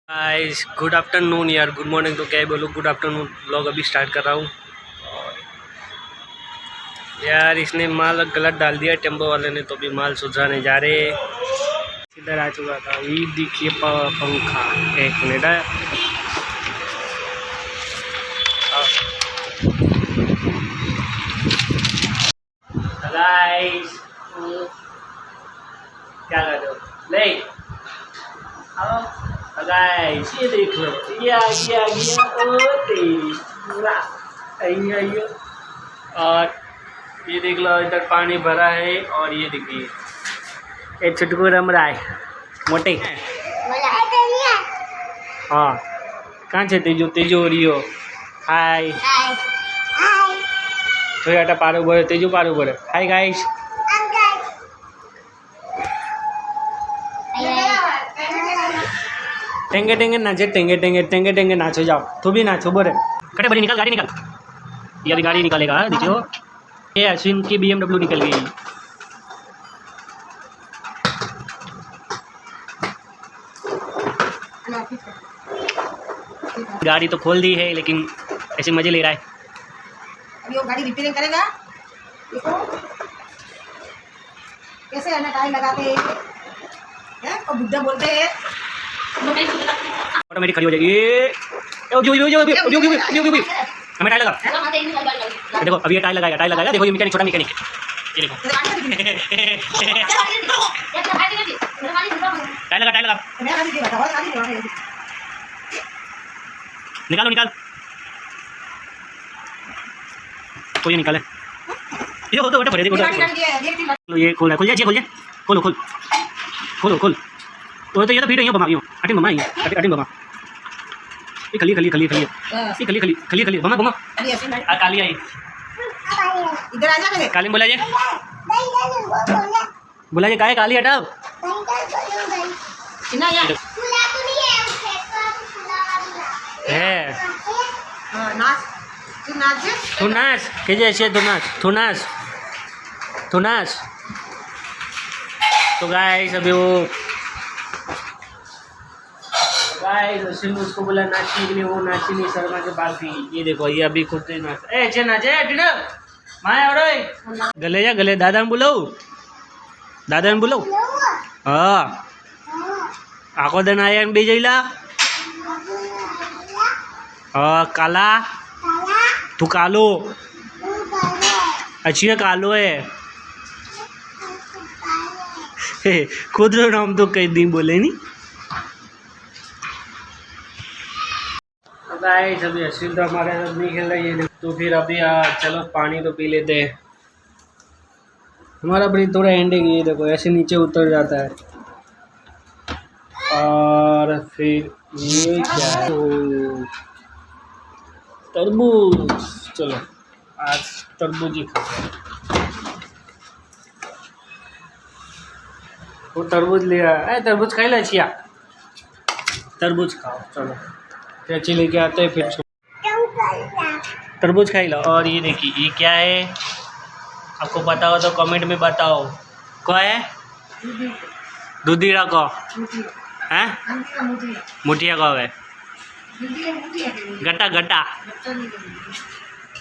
Guys good afternoon यार, good morning तो क्या ही बोलूँ, गुड आफ्टरनून। व्लॉग अभी स्टार्ट कर रहा हूँ। यार इसने माल गलत डाल दिया टेम्पो वाले ने, तो अभी माल सुधराने जा रहे। इधर आ चुका था, ये देखिए पंखा। एक मिनट है। गाइस क्या कर रहे हो? ले आओ गाइस, ये देख लो, ये आ गया ओ तेरा आइयो। और ये देख लो, इधर पानी भरा है। और ये देखिए एक छुटकू रम रहा है मोटे। हाँ कहाँ છે તેજુ? તેજુ रियो हाय જોયાટા પારું ભરે, તેજુ પારું ભરે। हाय गाइस टेंगे टेंगे नाचे, टेंगे टेंगे टेंगे टेंगे नाचो, जाओ तू भी नाचो। बोरे कटे बड़ी निकाल, गाड़ी निकाल। ये अभी गाड़ी निकालेगा, देखियो। ये अश्विन की BMW निकल गई। गाड़ी तो खोल दी है, लेकिन ऐसे मजे ले रहा है। अभी वो गाड़ी रिपेयरिंग करेगा। देखो कैसे है ना, टाइम लगाते हैं और बुड्ढा बोलते हैं। ऑटोमेटिक खड़ी हो जाएगी। हमें टायर लगा। ये देखो अभी ये टायर लगाएगा, टायर लगाएगा। देखो ये मैकेनिक, छोटा मैकेनिक। ये देखो टायर लगा, टायर लगा। निकालो निकाल, तो ये निकाले। ये हो तो बेटा भरे, देखो ये खोल खोल जाए, खोल जाए, खोलो खोल खोलो खोल। तो ये तो भीड़ है बमा, यूं अटिन बमा, ये अटिन बमा। ये खली खली खली खली, ये खली खली खली खली बमा बमा। आ काली आई, इधर आ जा। काली बोला जे, बोला जे काहे काली हटा। इना यार है नाच, तू नाच जे। तू नाच के जैसे, तू नाच, तू नाच, तू नाच। तो गाइस अभी वो गाइस अश्विन ने उसको बोला नाचने के लिए, वो नाची नहीं, शर्मा के बाल थी। ये देखो ये अभी खुद से नाच। ए चे नाचे टिना माय ओरे गले जा, गले दादा ने बुलाओ, दादा ने बुलाओ। हाँ आखो दिन आया बी जईला। हाँ काला, तू कालो अच्छी है, कालो है। खुद रो नाम तो कई दिन बोले नहीं। गाइस अभी अश्विन तो हमारे साथ नहीं खेल रही है, तो फिर अभी चलो पानी तो पी लेते हैं। हमारा ब्रिज थोड़ा एंडिंग, ये देखो ऐसे नीचे उतर जाता है। और फिर ये क्या है, तरबूज। चलो आज तरबूज ही खाते हैं। वो तरबूज लिया है, तरबूज खाई ला छिया, तरबूज खाओ। चलो कैची लेके आते हैं, फिर तरबूज खाई लो। और ये देखिए ये क्या है, आपको पता हो तो कमेंट में बताओ। क्या है? दूधीरा को है, मुठिया को है, गट्टा गट्टा।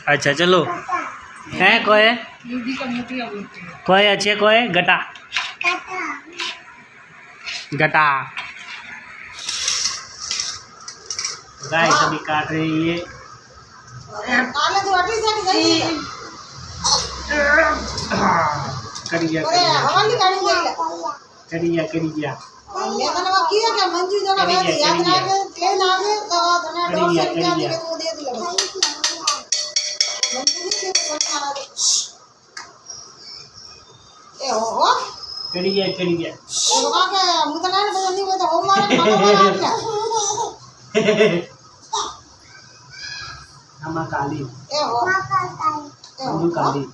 अच्छा चलो है कोई, कोई अच्छे कोई गटा गटा। गाइस अभी काट रही है। करिया करिया करिया काली काली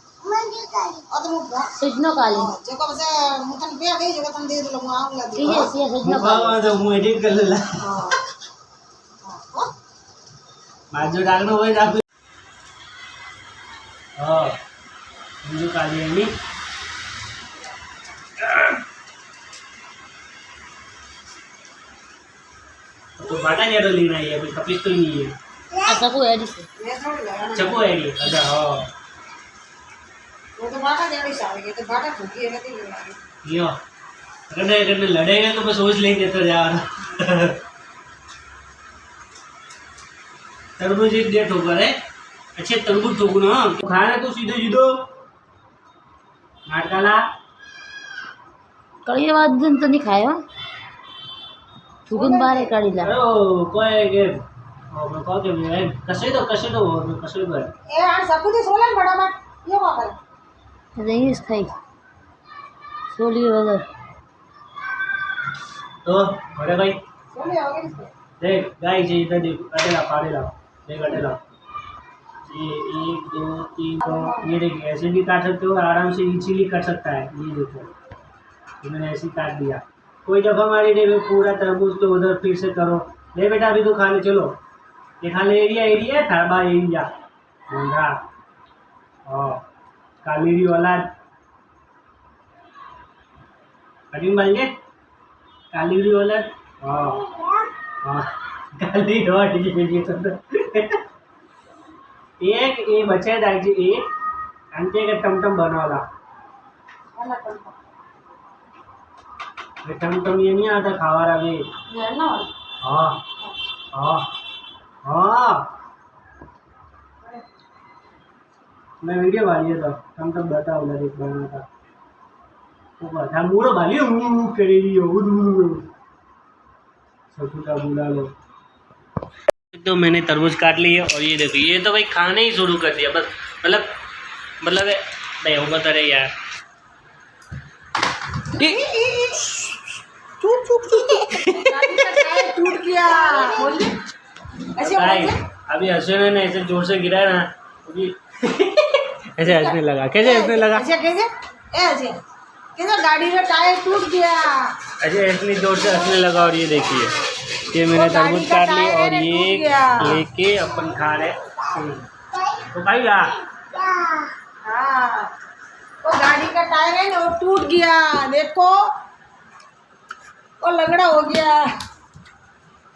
सजनो काली जेको बस मुतन पे गई जगह तन दे दिलो आऊ लगी। ठीक है ये सजनो मुखा तो मुंह एडिट कर लेला। बाजू डालनो होय जा। हां मुझे काली है नी। तो बाटा ज़्यादा लेना है, अभी कपिस तो नहीं है। सबको एडी से ये थोड़ी लगाना। चप्पू है ये, अच्छा हाँ वो तो बाटा जड़ी सारे के तो बाटा ठोकी है नहीं लगानी। यो अगर लड़ेगा तो बस सोच लेंगे तो यार। तरबूज एक डेट होकर है, अच्छे तरबूज ठोकू ना तो खाना तो सीधे सीधो नाटकाला कड़ी बाद दिन तो नहीं खाया थूकन बारे कड़ी ला अरे कोई के मैं कह के मैं कसे दो कर ए आ सब कुछ सोलन बड़ा मत यो का कर। नहीं इस खाई सोली वगैरह तो अरे भाई सोले हो गए इसके। देख गाइस ये इधर देख अटेला पाड़ेला देख अटेला ये 1 2 3 तो ये देखिए ऐसे भी काट सकते हो, आराम से इजीली कट सकता है। ये देखो तो मैंने ऐसे ही काट दिया, कोई दफा मारी नहीं पूरा तरबूज तो उधर फिर से करो। ले बेटा अभी तो खाने चलो, ये खाने एरिया थारबा एरिया मंगा हाँ कालीरी वाला कटिंग बन कालीरी वाला हाँ हाँ काली डॉट एक ये बचे दाजी एक अंते का टमटम बनवाला वाला टमटम ये टमटम ये नहीं आता खावा रहा ये ना हाँ हाँ हाँ मैं वीडियो वाली था टमटम बता बोला देख बना था वो बता मूड़ो वाली करेगी सकुटा बुला लो। तो मैंने तरबूज काट ली है और ये देखो ये तो भाई खाने ही शुरू कर दिया बस मतलब नहीं होगा तो रे यार गाड़ी का टायर टूट गया बोलिए ऐसे भाई बोलते अभी हंसने ने ऐसे जोर से गिरा ना अभी ऐसे हंसने लगा, कैसे हंसने लगा ऐसे गाड़ी का टायर टूट गया। ऐसे इतनी जोर से हंसने लगा। और ये देखिए ये मैंने वो गाड़ी तरबूज का काट ली टायर और है, ये टूट गया। लेके अपन खा रहे तो भाई यार हाँ वो गाड़ी का टायर है ना वो टूट गया देखो वो लगड़ा हो गया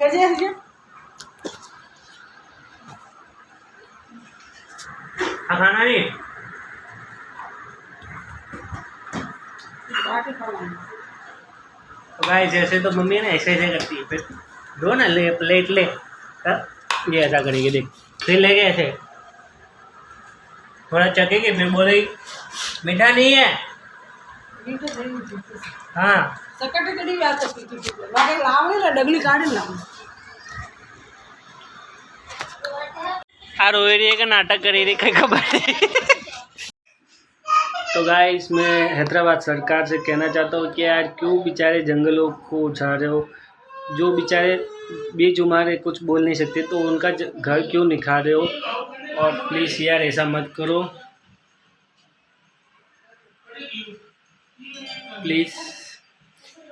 कैसे ऐसे खाना नहीं बाटी खाना तो गाइस जैसे तो मम्मी ना ऐसे करती है, फिर दो ना ले प्लेट ले तब ये ऐसा करेगी देख, फिर लेके ऐसे थोड़ा चखेगी फिर बोलेगी मीठा नहीं है। मीठो नहीं हाँ सकट कड़ी आ सकती थी वागे लावणे ना डगली काढी लावणे आ रोई रही है का नाटक कर रही कहीं खबर नहीं। तो गाइस मैं हैदराबाद सरकार से कहना चाहता हूँ कि यार क्यों बेचारे जंगलों को उछाल रहे हो, जो बेचारे बेजुमारे कुछ बोल नहीं सकते तो उनका घर क्यों निखा रहे हो। और प्लीज़ यार ऐसा मत करो प्लीज़,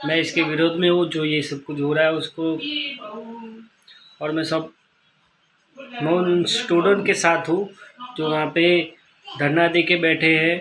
मैं इसके विरोध में हूँ जो ये सब कुछ हो रहा है उसको। और मैं उन स्टूडेंट के साथ हूँ जो वहाँ पे धरना दे के बैठे हैं